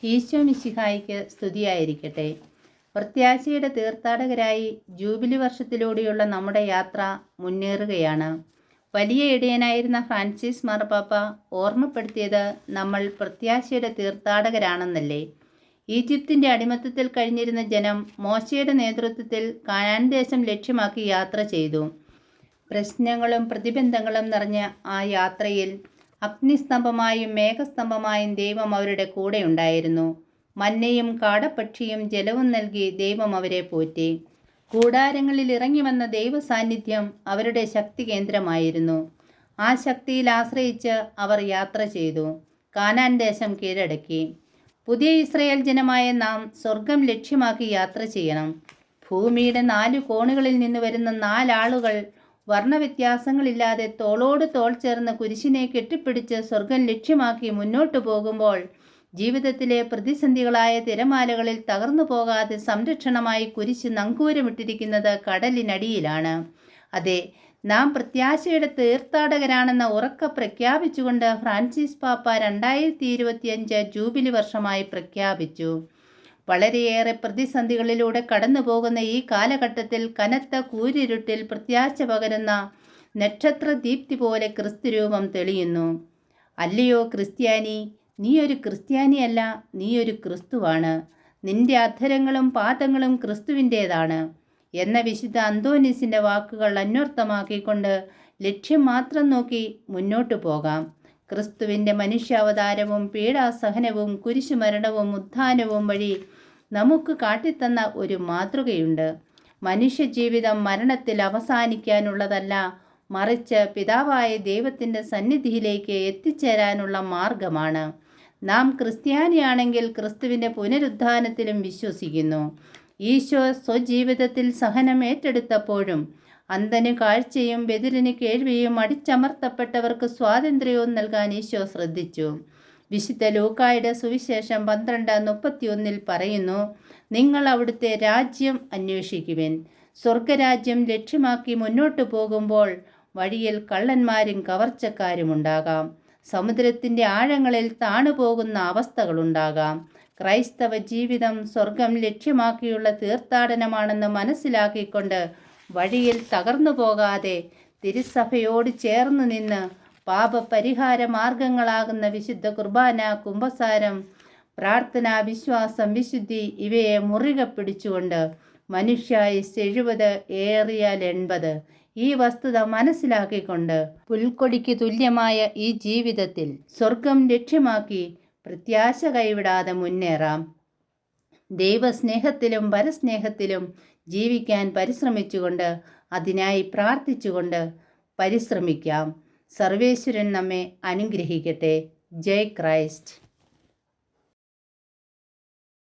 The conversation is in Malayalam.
ഈശോ മിശിഹായിക്ക് സ്തുതിയായിരിക്കട്ടെ. പ്രത്യാശയുടെ തീർത്ഥാടകരായി ജൂബിലി വർഷത്തിലൂടെയുള്ള നമ്മുടെ യാത്ര മുന്നേറുകയാണ്. വലിയ ഇടയനായിരുന്ന ഫ്രാൻസിസ് മാർപ്പാപ്പ ഓർമ്മപ്പെടുത്തിയത് നമ്മൾ പ്രത്യാശയുടെ തീർത്ഥാടകരാണെന്നല്ലേ. ഈജിപ്തിൻ്റെ അടിമത്തത്തിൽ കഴിഞ്ഞിരുന്ന ജനം മോശയുടെ നേതൃത്വത്തിൽ കാനാൻ ദേശം ലക്ഷ്യമാക്കി യാത്ര ചെയ്തു. പ്രശ്നങ്ങളും പ്രതിബന്ധങ്ങളും നിറഞ്ഞ ആ യാത്രയിൽ അഗ്നിസ്തംഭമായും മേഘസ്തംഭമായും ദൈവം അവരുടെ കൂടെ ഉണ്ടായിരുന്നു. മന്നയും കാടപ്പക്ഷിയും ജലവും നൽകി ദൈവം അവരെ പോറ്റി. കൂടാരങ്ങളിൽ ഇറങ്ങി വന്ന ദൈവ സാന്നിധ്യം അവരുടെ ശക്തി കേന്ദ്രമായിരുന്നു. ആ ശക്തിയിൽ ആശ്രയിച്ച് അവർ യാത്ര ചെയ്തു. കാനാൻ ദേശം കീഴടക്കി. പുതിയ ഇസ്രയേൽ ജനമായ നാം സ്വർഗം ലക്ഷ്യമാക്കി യാത്ര ചെയ്യണം. ഭൂമിയുടെ 4 കോണുകളിൽ നിന്ന് വരുന്ന 4 ആളുകൾ വർണ്ണവ്യത്യാസങ്ങളില്ലാതെ തോളോട് തോൾ ചേർന്ന് കുരിശിനെ കെട്ടിപ്പിടിച്ച് സ്വർഗം ലക്ഷ്യമാക്കി മുന്നോട്ടു പോകുമ്പോൾ ജീവിതത്തിലെ പ്രതിസന്ധികളായ തിരമാലകളിൽ തകർന്നു പോകാതെ സംരക്ഷണമായി കുരിശ് നങ്കൂരമിട്ടിരിക്കുന്നത് കടലിനടിയിലാണ്. അതെ, നാം പ്രത്യാശയുടെ തീർത്ഥാടകരാണെന്ന് ഉറക്കെ പ്രഖ്യാപിച്ചുകൊണ്ട് ഫ്രാൻസിസ് പാപ്പ 2025 ജൂബിലി വർഷമായി പ്രഖ്യാപിച്ചു. വളരെയേറെ പ്രതിസന്ധികളിലൂടെ കടന്നു പോകുന്ന ഈ കാലഘട്ടത്തിൽ കനത്ത കൂരിരുട്ടിൽ പ്രത്യാശ പകരുന്ന നക്ഷത്രദീപ്തി പോലെ ക്രിസ്തുരൂപം തെളിയുന്നു. അല്ലയോ ക്രിസ്ത്യാനി, നീ ഒരു ക്രിസ്ത്യാനിയല്ല, നീ ഒരു ക്രിസ്തുവാണ്. നിന്റെ അധരങ്ങളും പാദങ്ങളും ക്രിസ്തുവിൻ്റേതാണ് എന്ന വിശുദ്ധ അന്തോനീസിൻ്റെ വാക്കുകൾ അന്വർത്ഥമാക്കിക്കൊണ്ട് ലക്ഷ്യം മാത്രം നോക്കി മുന്നോട്ടു പോകാം. ക്രിസ്തുവിൻ്റെ മനുഷ്യാവതാരവും പീഡാസഹനവും കുരിശുമരണവും ഉത്ഥാനവും വഴി നമുക്ക് കാട്ടിത്തന്ന ഒരു മാതൃകയുണ്ട്. മനുഷ്യജീവിതം മരണത്തിൽ അവസാനിക്കാനുള്ളതല്ല, മറിച്ച് പിതാവായ ദൈവത്തിൻ്റെ സന്നിധിയിലേക്ക് എത്തിച്ചേരാനുള്ള മാർഗമാണ്. നാം ക്രിസ്ത്യാനിയാണെങ്കിൽ ക്രിസ്തുവിൻ്റെ പുനരുത്ഥാനത്തിലും വിശ്വസിക്കുന്നു. ഈശോ സ്വജീവിതത്തിൽ സഹനം ഏറ്റെടുത്തപ്പോഴും അന്ധന് കാഴ്ചയും ബധിരന് കേൾവിയും അടിച്ചമർത്തപ്പെട്ടവർക്ക് സ്വാതന്ത്ര്യവും നൽകാൻ ഈശോ ശ്രദ്ധിച്ചു. വിശുദ്ധ ലൂക്കായുടെ സുവിശേഷം 12:31 പറയുന്നു, നിങ്ങൾ അവിടുത്തെ രാജ്യം അന്വേഷിക്കുവിൻ. സ്വർഗരാജ്യം ലക്ഷ്യമാക്കി മുന്നോട്ടു പോകുമ്പോൾ വഴിയിൽ കള്ളന്മാരും കവർച്ചക്കാരും ഉണ്ടാകാം. സമുദ്രത്തിൻ്റെ ആഴങ്ങളിൽ താണുപോകുന്ന അവസ്ഥകളുണ്ടാകാം. ക്രൈസ്തവ ജീവിതം സ്വർഗം ലക്ഷ്യമാക്കിയുള്ള തീർത്ഥാടനമാണെന്ന് മനസ്സിലാക്കിക്കൊണ്ട് വഴിയിൽ തകർന്നു പോകാതെ തിരുസഭയോട് ചേർന്ന് നിന്ന് പാപപരിഹാര മാർഗങ്ങളാകുന്ന വിശുദ്ധ കുർബാന, കുമ്പസാരം, പ്രാർത്ഥന, വിശ്വാസം, വിശുദ്ധി ഇവയെ മുറുകെ പിടിച്ചുകൊണ്ട് മനുഷ്യായുസ്സ് 70 ഏറിയാൽ 80 ഈ വസ്തുത മനസ്സിലാക്കിക്കൊണ്ട് പുൽക്കൊടിക്ക് തുല്യമായ ഈ ജീവിതത്തിൽ സ്വർഗം ലക്ഷ്യമാക്കി പ്രത്യാശ കൈവിടാതെ മുന്നേറാം. ദൈവസ്നേഹത്തിലും പരസ്നേഹത്തിലും ജീവിക്കാൻ പരിശ്രമിച്ചുകൊണ്ട് അതിനായി പ്രാർത്ഥിച്ചുകൊണ്ട് പരിശ്രമിക്കാം. സർവേശ്വരൻ നമ്മെ അനുഗ്രഹിക്കട്ടെ. ജയ് ക്രൈസ്റ്റ്.